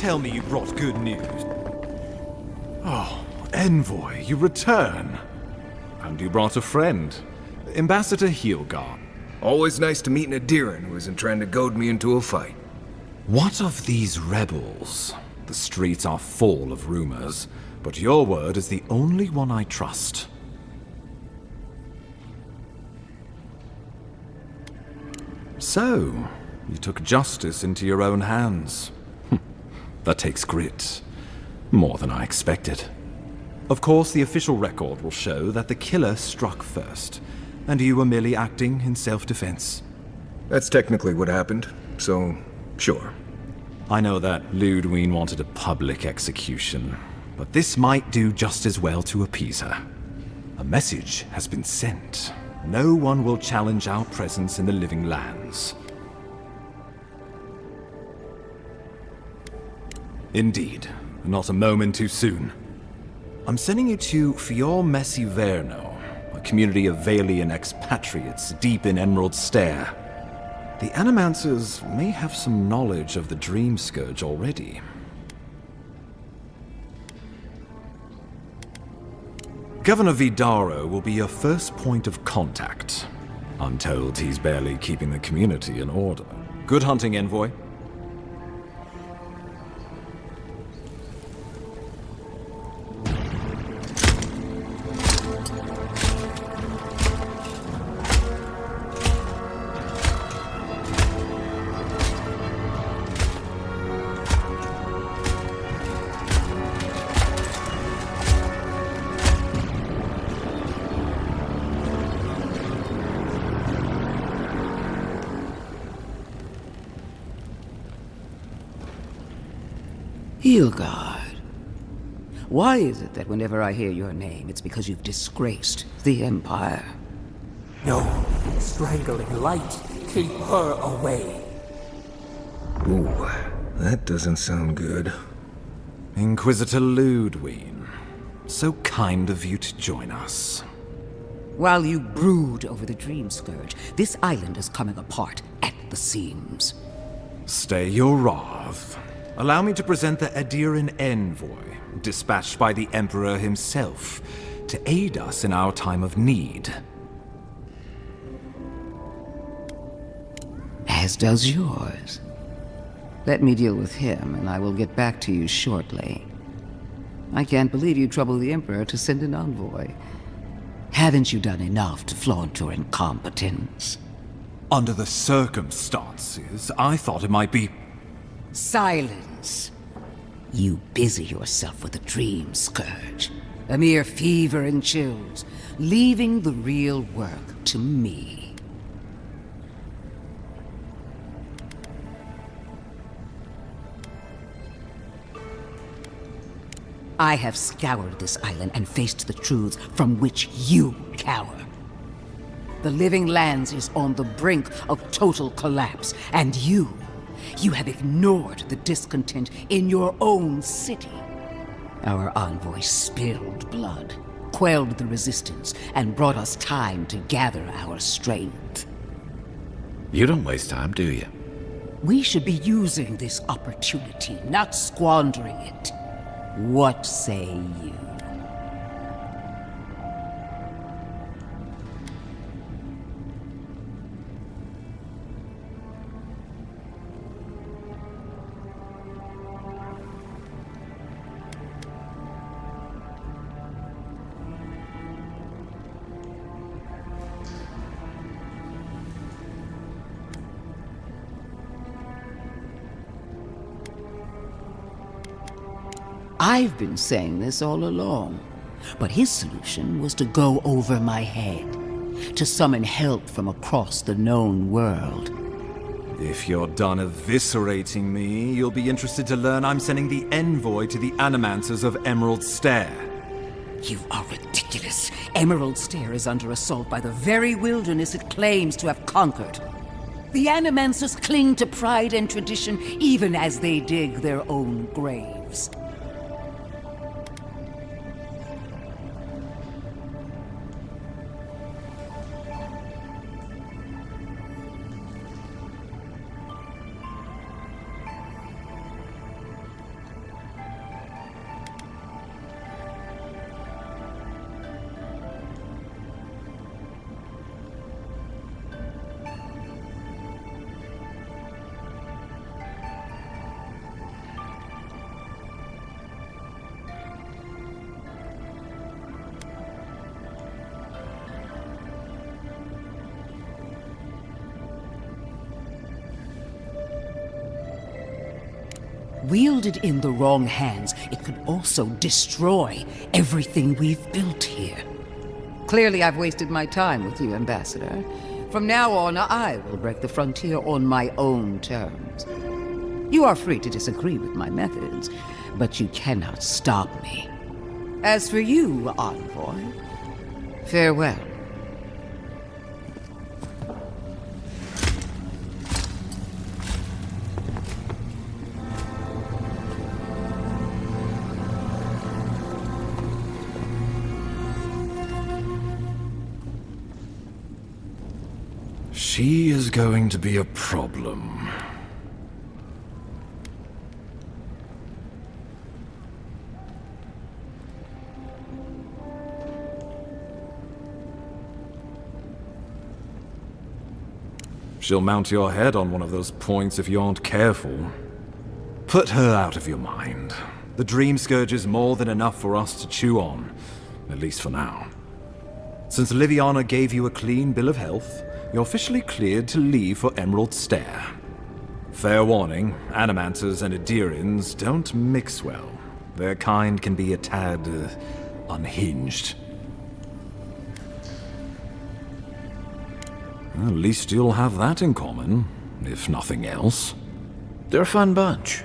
tell me you brought good news. Oh, Envoy, you return. And you brought a friend, Ambassador Heelgar. Always nice to meet an Adiran who isn't trying to goad me into a fight. What of these rebels? The streets are full of rumors, but your word is the only one I trust. So, you took justice into your own hands. That takes grit. More than I expected. Of course, the official record will show that the killer struck first, and you were merely acting in self-defense. That's technically what happened, so sure. I know that Ludwine wanted a public execution, but this might do just as well to appease her. A message has been sent. No one will challenge our presence in the Living Lands. Indeed, not a moment too soon. I'm sending you to Fior Messi Verno, a community of Valian expatriates deep in Emerald Stair. The Animancers may have some knowledge of the Dream Scourge already. Governor Vidaro will be your first point of contact. I'm told he's barely keeping the community in order. Good hunting, Envoy. Heelgar. Why is it that whenever I hear your name, it's because you've disgraced the Empire? No, strangling light. Keep her away. Ooh, that doesn't sound good. Inquisitor Ludwine, so kind of you to join us. While you brood over the Dream Scourge, this island is coming apart at the seams. Stay your wrath. Allow me to present the Adiran Envoy, dispatched by the Emperor himself, to aid us in our time of need. As does yours. Let me deal with him, and I will get back to you shortly. I can't believe you troubled the Emperor to send an envoy. Haven't you done enough to flaunt your incompetence? Under the circumstances, I thought it might be... Silence! You busy yourself with the Dream Scourge. A mere fever and chills, leaving the real work to me. I have scoured this island and faced the truths from which you cower. The Living Lands is on the brink of total collapse, and you have ignored the discontent in your own city. Our envoy spilled blood, quelled the resistance, and brought us time to gather our strength. You don't waste time, do you? We should be using this opportunity, not squandering it. What say you? I've been saying this all along, but his solution was to go over my head, to summon help from across the known world. If you're done eviscerating me, you'll be interested to learn I'm sending the envoy to the Animancers of Emerald Stair. You are ridiculous. Emerald Stair is under assault by the very wilderness it claims to have conquered. The Animancers cling to pride and tradition even as they dig their own graves. Wielded in the wrong hands, it could also destroy everything we've built here. Clearly, I've wasted my time with you, Ambassador. From now on, I will break the frontier on my own terms. You are free to disagree with my methods, but you cannot stop me. As for you, Envoy, farewell. She is going to be a problem. She'll mount your head on one of those points if you aren't careful. Put her out of your mind. The Dream Scourge is more than enough for us to chew on, at least for now. Since Liviana gave you a clean bill of health, you're officially cleared to leave for Emerald Stair. Fair warning, Animanters and Adirians don't mix well. Their kind can be a tad unhinged. At least you'll have that in common, if nothing else. They're a fun bunch.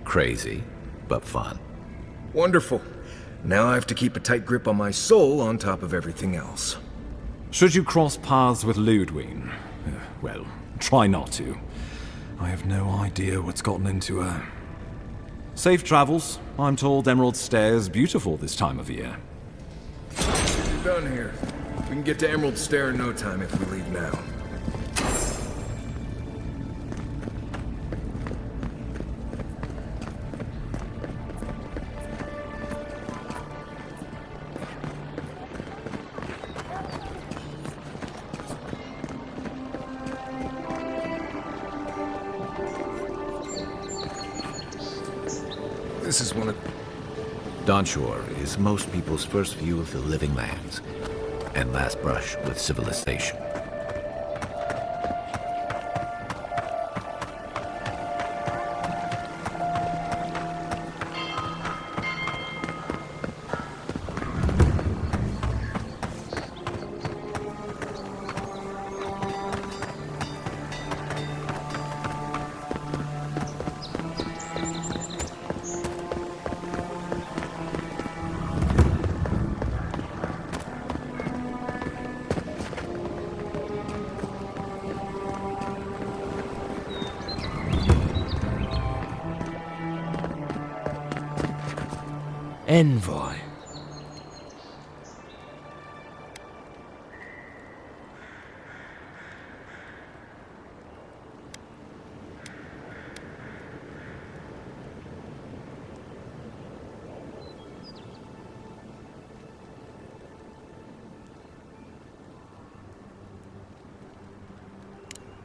Crazy, but fun. Wonderful. Now I have to keep a tight grip on my soul on top of everything else. Should you cross paths with Ludwig, well, try not to. I have no idea what's gotten into her. Safe travels. I'm told Emerald Stair is beautiful this time of year. We're done here. We can get to Emerald Stair in no time if we leave now. This is one of... Dawnshore is most people's first view of the living lands, and last brush with civilization. Envoy.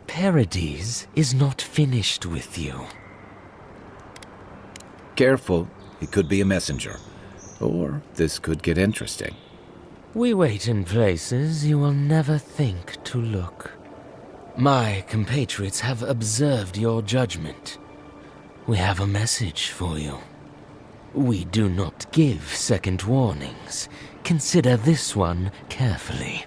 Paradis is not finished with you. Careful, he could be a messenger. Or this could get interesting. We wait in places you will never think to look. My compatriots have observed your judgment. We have a message for you. We do not give second warnings. Consider this one carefully.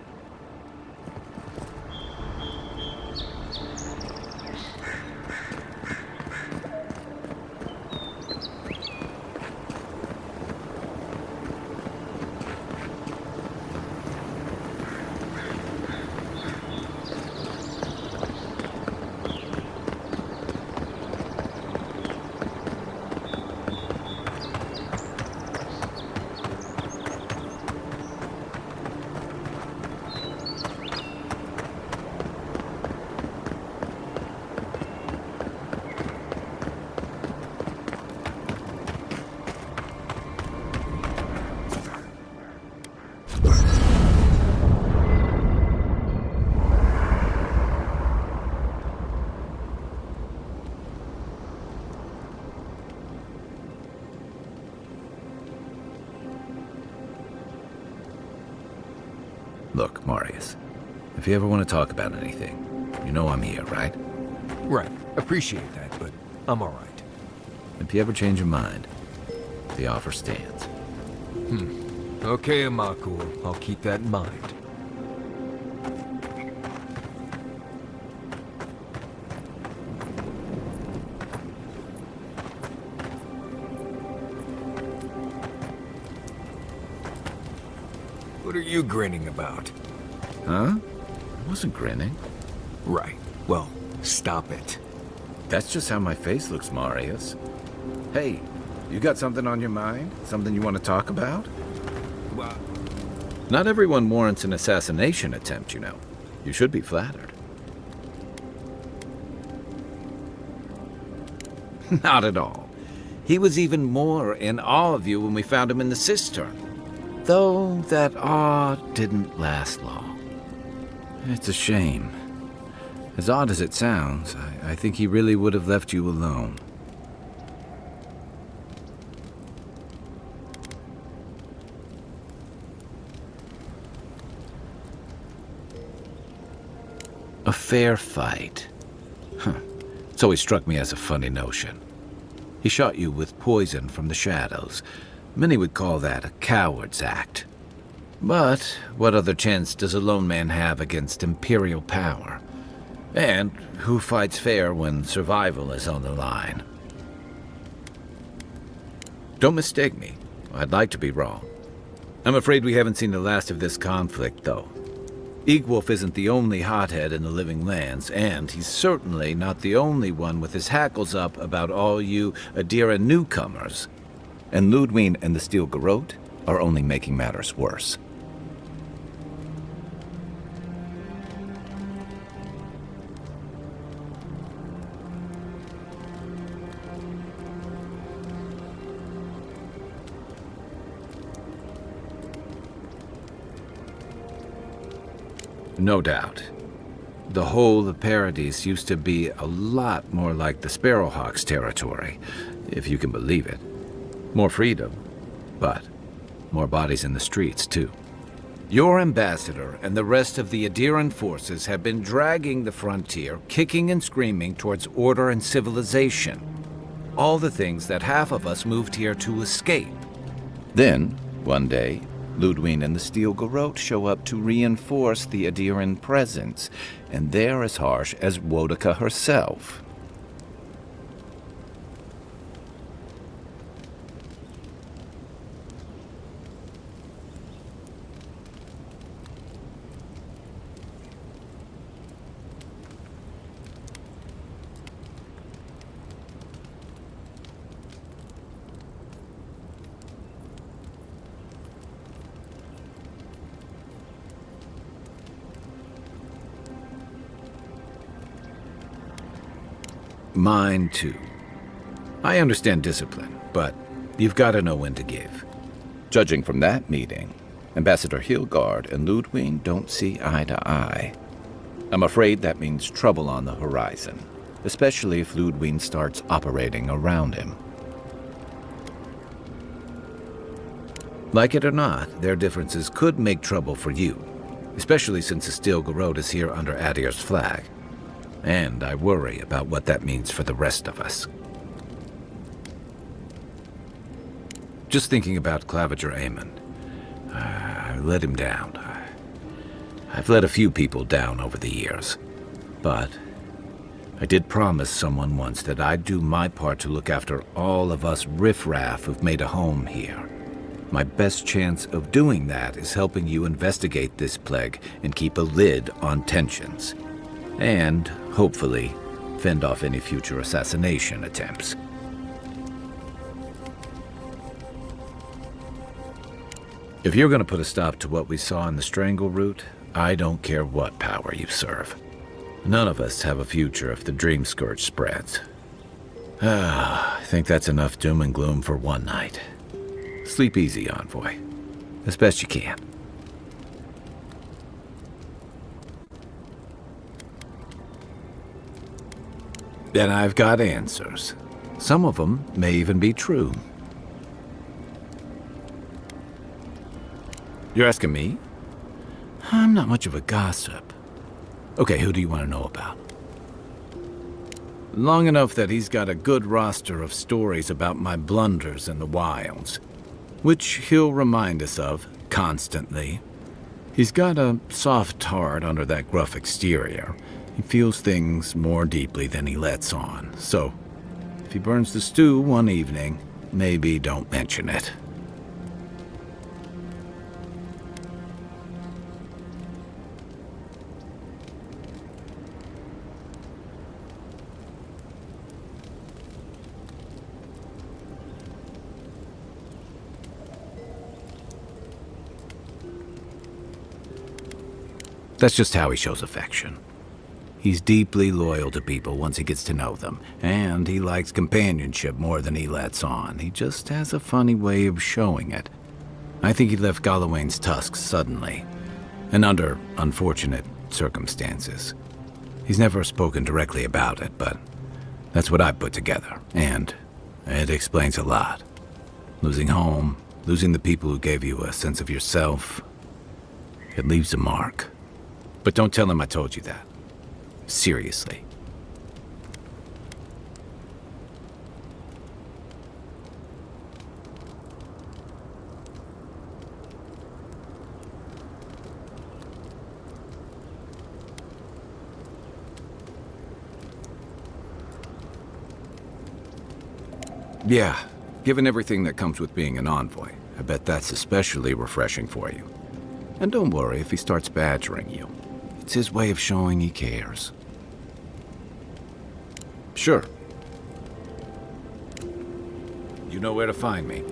Look, Marius, if you ever want to talk about anything, you know I'm here, right? Right. Appreciate that, but I'm all right. If you ever change your mind, the offer stands. Okay, Amaku. I'll keep that in mind. What are you grinning about? Huh? I wasn't grinning. Right. Well, stop it. That's just how my face looks, Marius. Hey, you got something on your mind? Something you want to talk about? Well, Not everyone warrants an assassination attempt, you know. You should be flattered. Not at all. He was even more in awe of you when we found him in the cistern. Though that awe didn't last long. It's a shame. As odd as it sounds, I think he really would have left you alone. A fair fight. Huh. It's always struck me as a funny notion. He shot you with poison from the shadows. Many would call that a coward's act. But what other chance does a lone man have against imperial power? And who fights fair when survival is on the line? Don't mistake me. I'd like to be wrong. I'm afraid we haven't seen the last of this conflict, though. Eagwolf isn't the only hothead in the Living Lands, and he's certainly not the only one with his hackles up about all you Adira newcomers. And Ludwig and the Steel Garrote are only making matters worse. No doubt. The whole of Paradise used to be a lot more like the Sparrowhawk's territory, if you can believe it. More freedom, but more bodies in the streets, too. Your ambassador and the rest of the Adiran forces have been dragging the frontier, kicking and screaming towards order and civilization. All the things that half of us moved here to escape. Then, one day, Ludwig and the Steel Garrote show up to reinforce the Adiran presence, and they're as harsh as Wodaka herself. Mine, too. I understand discipline, but you've got to know when to give. Judging from that meeting, Ambassador Hilgard and Ludwig don't see eye to eye. I'm afraid that means trouble on the horizon, especially if Ludwig starts operating around him. Like it or not, their differences could make trouble for you, especially since the Steel Garrote is here under Adir's flag. And I worry about what that means for the rest of us. Just thinking about Claviger Amon. I let him down. I've let a few people down over the years. But I did promise someone once that I'd do my part to look after all of us riffraff who've made a home here. My best chance of doing that is helping you investigate this plague and keep a lid on tensions. And, hopefully, fend off any future assassination attempts. If you're going to put a stop to what we saw in the Strangle Route, I don't care what power you serve. None of us have a future if the Dream Scourge spreads. I think that's enough doom and gloom for one night. Sleep easy, Envoy. As best you can. Then I've got answers. Some of them may even be true. You're asking me? I'm not much of a gossip. Okay, who do you want to know about? Long enough that he's got a good roster of stories about my blunders in the wilds, which he'll remind us of constantly. He's got a soft heart under that gruff exterior. He feels things more deeply than he lets on, so if he burns the stew one evening, maybe don't mention it. That's just how he shows affection. He's deeply loyal to people once he gets to know them, and he likes companionship more than he lets on. He just has a funny way of showing it. I think he left Gallowayne's tusks suddenly, and under unfortunate circumstances. He's never spoken directly about it, but that's what I put together, and it explains a lot. Losing home, losing the people who gave you a sense of yourself, it leaves a mark. But don't tell him I told you that. Seriously. Yeah, given everything that comes with being an envoy, I bet that's especially refreshing for you. And don't worry if he starts badgering you. It's his way of showing he cares. Sure. You know where to find me.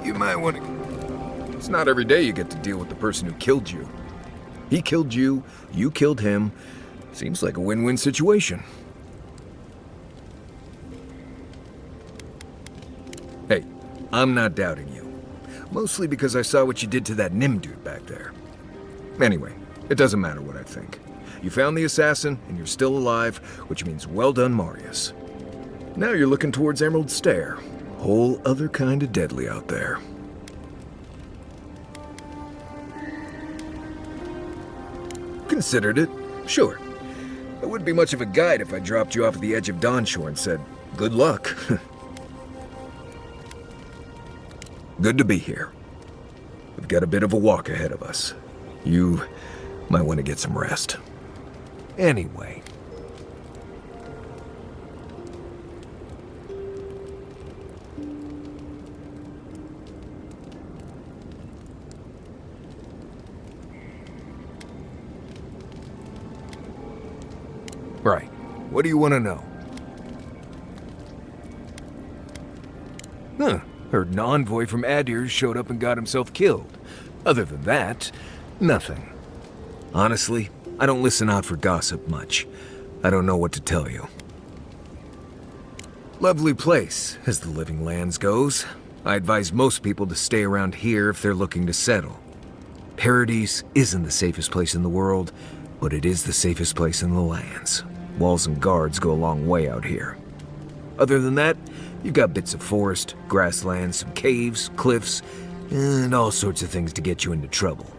You might want to... It's not every day you get to deal with the person who killed you. He killed you, you killed him. Seems like a win-win situation. Hey, I'm not doubting you. Mostly because I saw what you did to that Nim dude back there. Anyway, it doesn't matter what I think. You found the assassin, and you're still alive, which means well done, Marius. Now you're looking towards Emerald Stair. Whole other kind of deadly out there. Considered it, sure. I wouldn't be much of a guide if I dropped you off at the edge of Dawnshore and said, good luck. Good to be here. We've got a bit of a walk ahead of us. You might want to get some rest. Anyway. Right. What do you want to know? Huh. Heard an envoy from Adir showed up and got himself killed. Other than that, nothing. Honestly, I don't listen out for gossip much. I don't know what to tell you. Lovely place, as the Living Lands goes. I advise most people to stay around here if they're looking to settle. Paradise isn't the safest place in the world, but it is the safest place in the lands. Walls and guards go a long way out here. Other than that, you've got bits of forest, grasslands, some caves, cliffs, and all sorts of things to get you into trouble.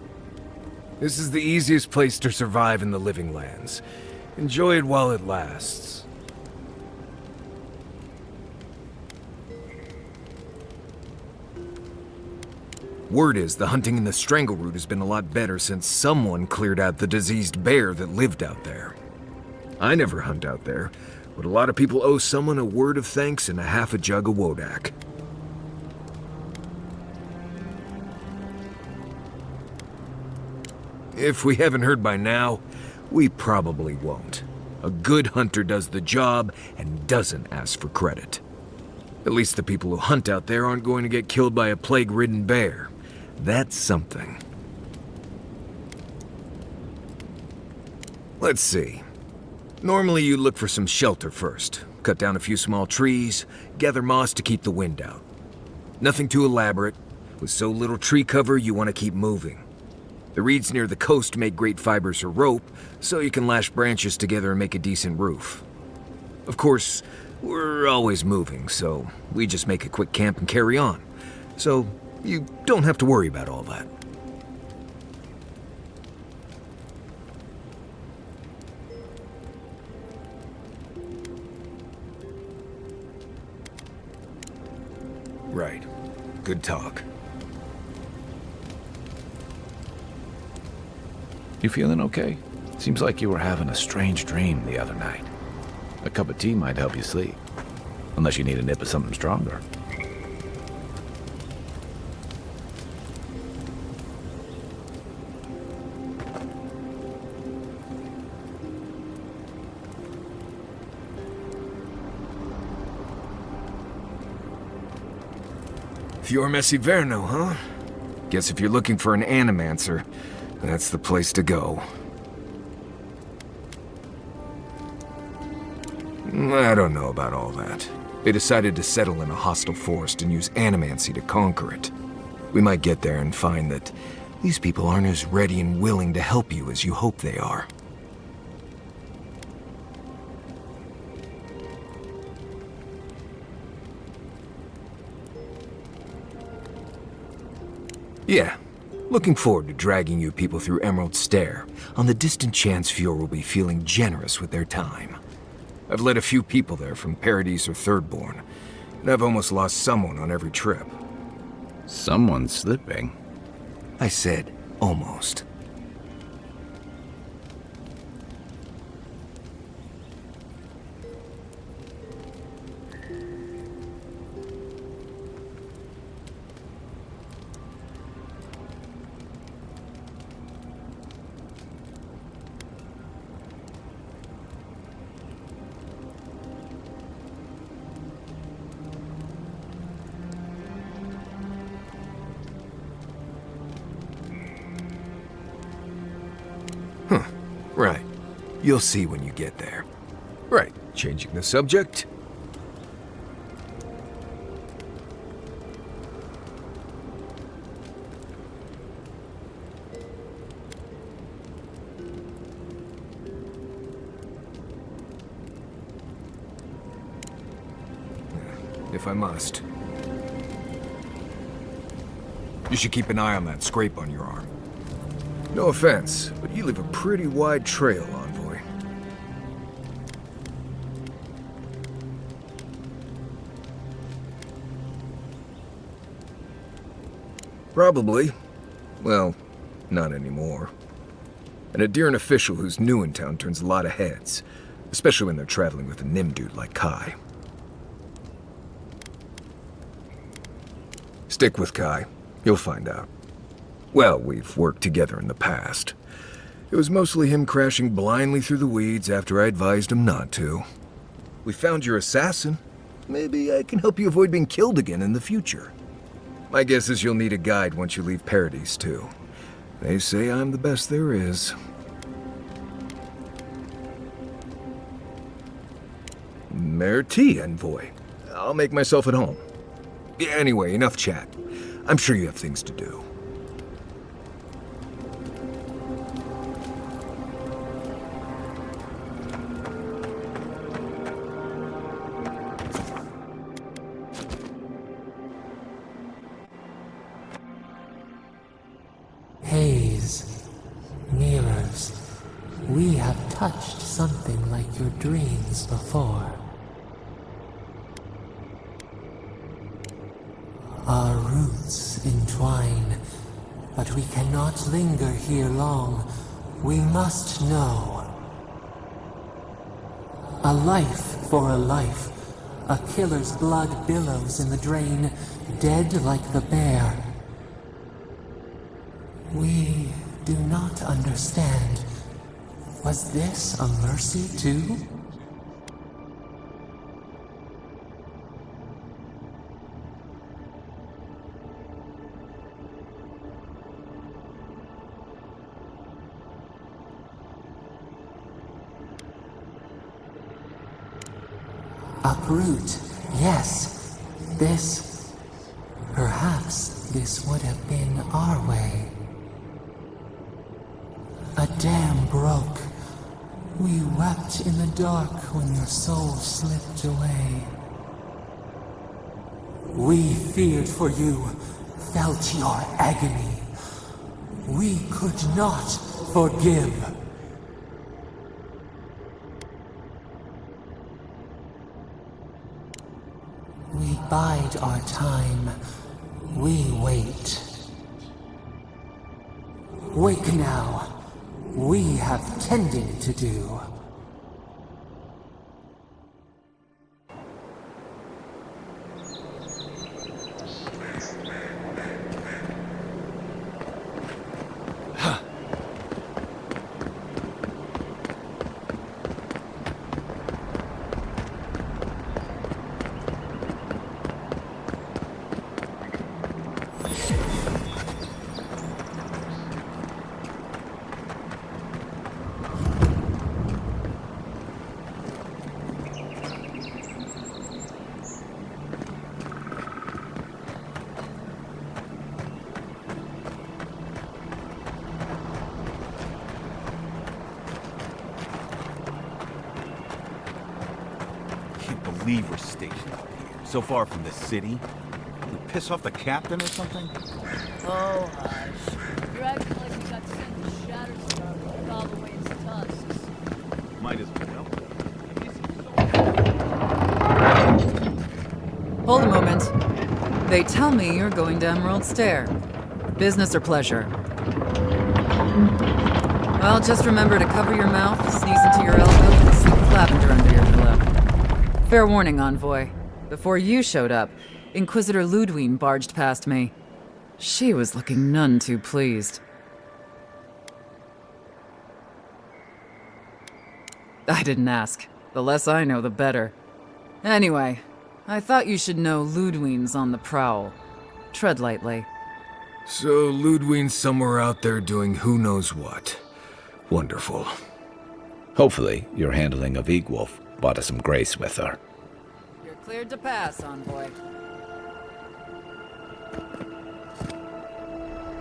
This is the easiest place to survive in the Living Lands. Enjoy it while it lasts. Word is the hunting in the Strangleroot has been a lot better since someone cleared out the diseased bear that lived out there. I never hunt out there, but a lot of people owe someone a word of thanks and a half a jug of Wodak. If we haven't heard by now, we probably won't. A good hunter does the job and doesn't ask for credit. At least the people who hunt out there aren't going to get killed by a plague-ridden bear. That's something. Let's see. Normally you look for some shelter first. Cut down a few small trees, gather moss to keep the wind out. Nothing too elaborate. With so little tree cover, you want to keep moving. The reeds near the coast make great fibers for rope, so you can lash branches together and make a decent roof. Of course, we're always moving, so we just make a quick camp and carry on. So, You don't have to worry about all that. Right. Good talk. You feeling okay? Seems like you were having a strange dream the other night. A cup of tea might help you sleep. Unless you need a nip of something stronger. Fior Messiverno, huh? Guess if you're looking for an animancer, that's the place to go. I don't know about all that. They decided to settle in a hostile forest and use animancy to conquer it. We might get there and find that these people aren't as ready and willing to help you as you hope they are. Yeah, looking forward to dragging you people through Emerald Stair, on the distant chance Fior will be feeling generous with their time. I've led a few people there from Paradise or Thirdborn, and I've almost lost someone on every trip. Someone's slipping. I said, almost. Right. You'll see when you get there. Right. Changing the subject. If I must. You should keep an eye on that scrape on your arm. No offense, but you leave a pretty wide trail, Envoy. Probably. Well, not anymore. An Adiran official who's new in town turns a lot of heads, especially when they're traveling with a Nim dude like Kai. Stick with Kai. You'll find out. Well, we've worked together in the past. It was mostly him crashing blindly through the weeds after I advised him not to. We found your assassin. Maybe I can help you avoid being killed again in the future. My guess is you'll need a guide once you leave Paradise, too. They say I'm the best there is. Merci, Envoy. I'll make myself at home. Anyway, enough chat. I'm sure you have things to do. Haze, mirrors, we have touched something like your dreams before. Our roots entwine, but we cannot linger here long. We must know. A life for a life. A killer's blood billows in the drain, dead like the bear. We do not understand. Was this a mercy too? Uproot, yes. This... perhaps this would have been our way. A dam broke. We wept in the dark when your soul slipped away. We feared for you, felt your agony. We could not forgive. We bide our time. We wait. Wake now. We have tending to do. Believe we're stationed up here, so far from the city. You piss off the captain or something? Oh, hush. You're acting like you got sent to Shatterstar with all the way its tusks. Might as well. Hold a moment. They tell me you're going to Emerald Stair. Business or pleasure? Well, just remember to cover your mouth, sneeze into your elbow, and sleep with lavender under your pillow. Fair warning, Envoy. Before you showed up, Inquisitor Ludwine barged past me. She was looking none too pleased. I didn't ask. The less I know, the better. Anyway, I thought you should know Ludwine's on the prowl. Tread lightly. So Ludwine's somewhere out there doing who knows what. Wonderful. Hopefully, your handling of Egwolf bought us some grace with her. You're cleared to pass, Envoy.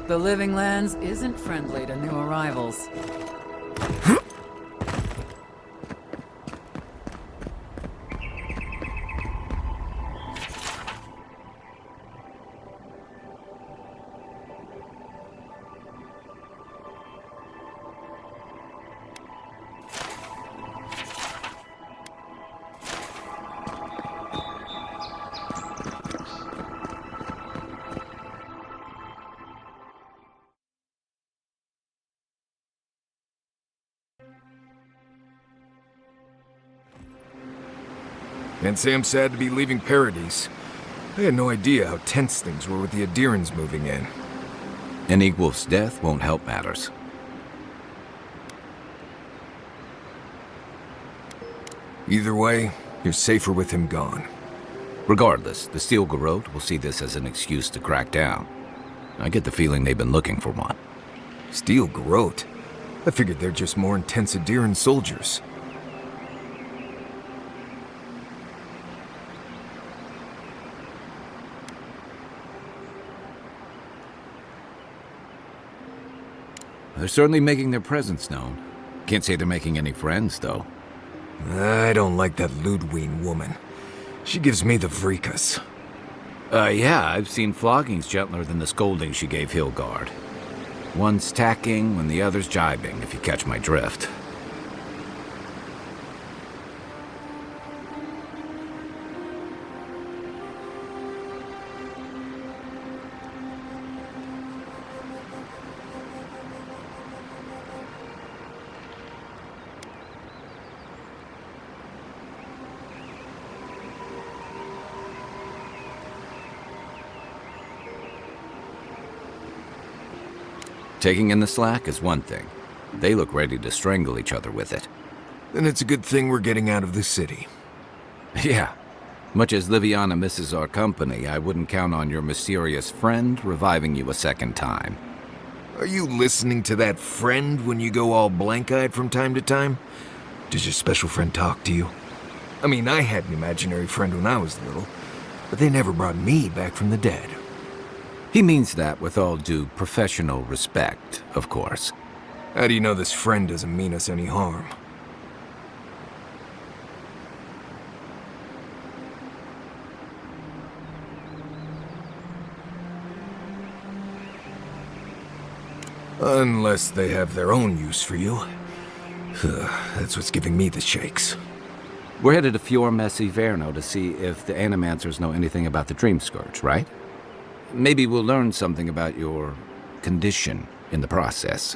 The Living Lands isn't friendly to new arrivals. Can't say I'm sad to be leaving Paradise. I had no idea how tense things were with the Adherans moving in. And Egwolf's death won't help matters. Either way, you're safer with him gone. Regardless, the Steel Garrote will see this as an excuse to crack down. I get the feeling they've been looking for one. Steel Garrote? I figured they're just more intense Adheran soldiers. They're certainly making their presence known. Can't say they're making any friends, though. I don't like that Ludwine woman. She gives me the freakus. Yeah, I've seen floggings gentler than the scolding she gave Hilgard. One's tacking when the other's jibing, if you catch my drift. Taking in the slack is one thing. They look ready to strangle each other with it. Then it's a good thing we're getting out of the city. Yeah. Much as Liviana misses our company, I wouldn't count on your mysterious friend reviving you a second time. Are you listening to that friend when you go all blank-eyed from time to time? Does your special friend talk to you? I mean, I had an imaginary friend when I was little, but they never brought me back from the dead. He means that with all due professional respect, of course. How do you know this friend doesn't mean us any harm? Unless they have their own use for you. That's what's giving me the shakes. We're headed to Fior Messi Verno to see if the Animancers know anything about the Dream Scourge, right? Maybe we'll learn something about your condition in the process.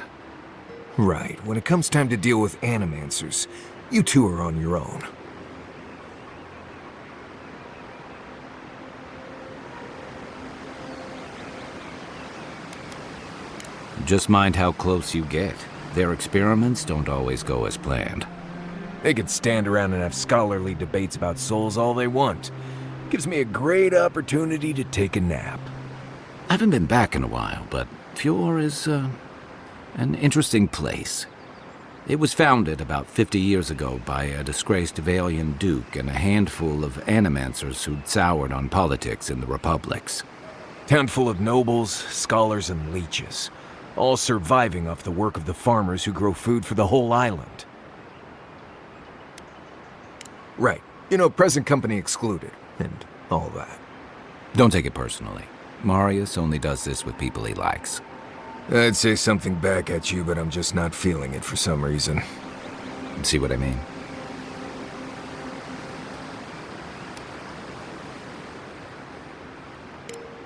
Right. When it comes time to deal with Animancers, you two are on your own. Just mind how close you get. Their experiments don't always go as planned. They could stand around and have scholarly debates about souls all they want. Gives me a great opportunity to take a nap. I haven't been back in a while, but Fior is, an interesting place. It was founded about 50 years ago by a disgraced Valian duke and a handful of Animancers who'd soured on politics in the republics. Town full of nobles, scholars, and leeches. All surviving off the work of the farmers who grow food for the whole island. Right. You know, present company excluded, and all that. Don't take it personally. Marius only does this with people he likes. I'd say something back at you, but I'm just not feeling it for some reason. See what I mean?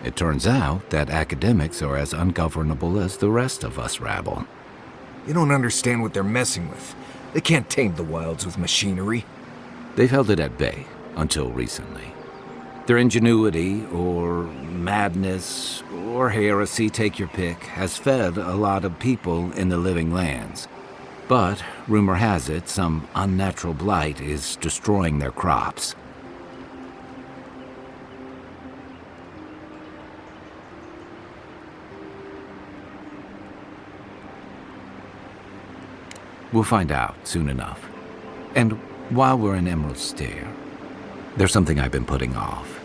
It turns out that academics are as ungovernable as the rest of us rabble. You don't understand what they're messing with. They can't tame the wilds with machinery. They've held it at bay, until recently. Their ingenuity, or madness, or heresy, take your pick, has fed a lot of people in the living lands. But, rumor has it, some unnatural blight is destroying their crops. We'll find out soon enough. And while we're in Emerald Stair, there's something I've been putting off.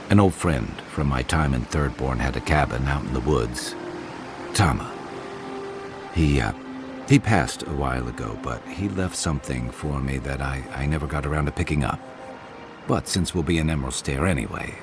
An old friend from my time in Thirdborn had a cabin out in the woods. Tama. He passed a while ago, but he left something for me that I never got around to picking up. But since we'll be in Emerald Stair anyway...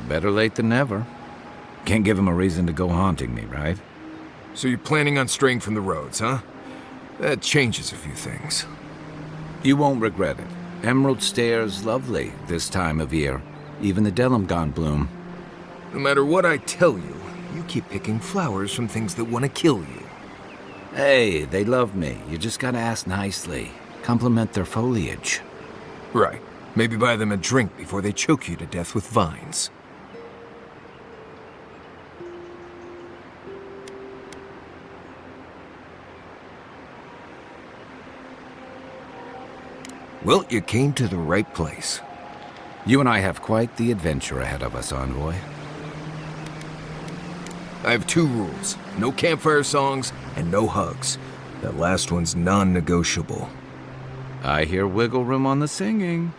Better late than never. Can't give him a reason to go haunting me, right? So you're planning on straying from the roads, huh? That changes a few things. You won't regret it. Emerald Stair's lovely this time of year. Even the Delimgon bloom. No matter what I tell you, you keep picking flowers from things that want to kill you. Hey, they love me. You just gotta ask nicely. Compliment their foliage. Right. Maybe buy them a drink before they choke you to death with vines. Well, you came to the right place. You and I have quite the adventure ahead of us, Envoy. I have two rules. No campfire songs and no hugs. That last one's non-negotiable. I hear wiggle room on the singing.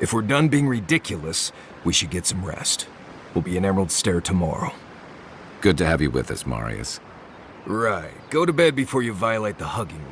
If we're done being ridiculous, we should get some rest. We'll be in Emerald Stair tomorrow. Good to have you with us, Marius. Right. Go to bed before you violate the hugging rule.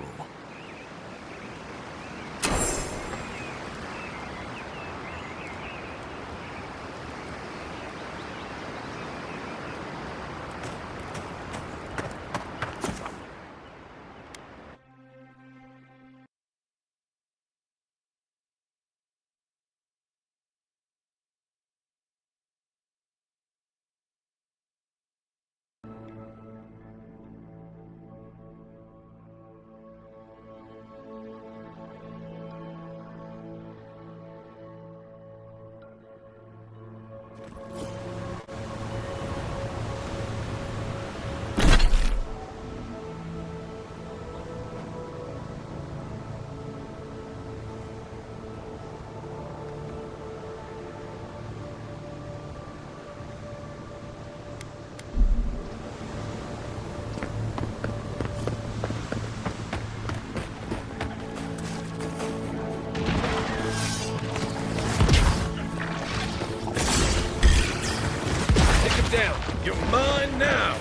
You're mine now!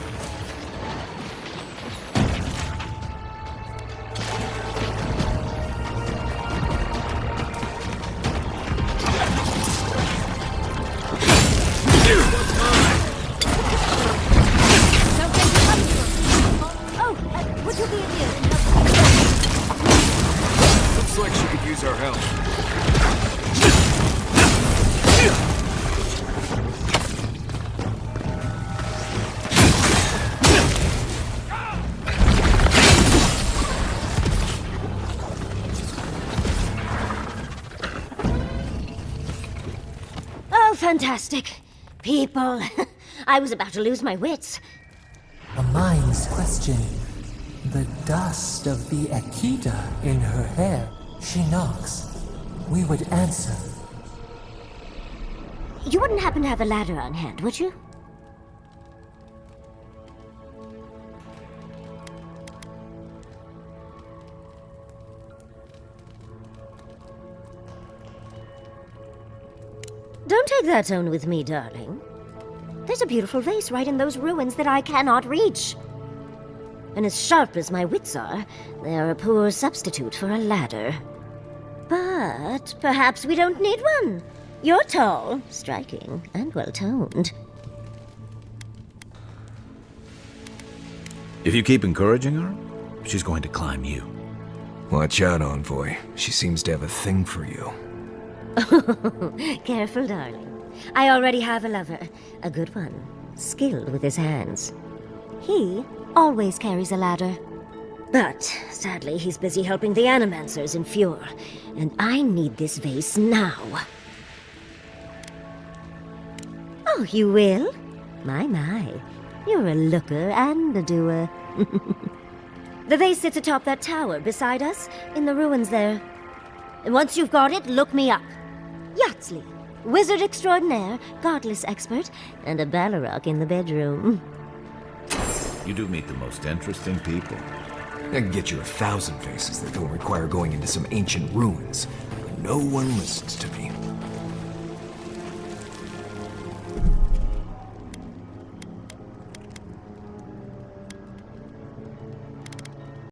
Would you be in here? Looks like she could use our help. Oh, fantastic. People. I was about to lose my wits. A mind's question. The dust of the Akita in her hair. She knocks. We would answer. You wouldn't happen to have a ladder on hand, would you? Don't take that tone with me, darling. There's a beautiful vase right in those ruins that I cannot reach. And as sharp as my wits are, they are a poor substitute for a ladder. But perhaps we don't need one. You're tall, striking, and well-toned. If you keep encouraging her, she's going to climb you. Watch out, Envoy. She seems to have a thing for you. Careful, darling. I already have a lover. A good one. Skilled with his hands. He always carries a ladder. But, sadly, he's busy helping the Animancers in Fjord. And I need this vase now. Oh, you will? My. You're a looker and a doer. The vase sits atop that tower beside us, in the ruins there. And once you've got it, look me up. Yatsley, wizard extraordinaire, godless expert, and a Balrog in the bedroom. You do meet the most interesting people. I can get you 1,000 faces that don't require going into some ancient ruins. But no one listens to me.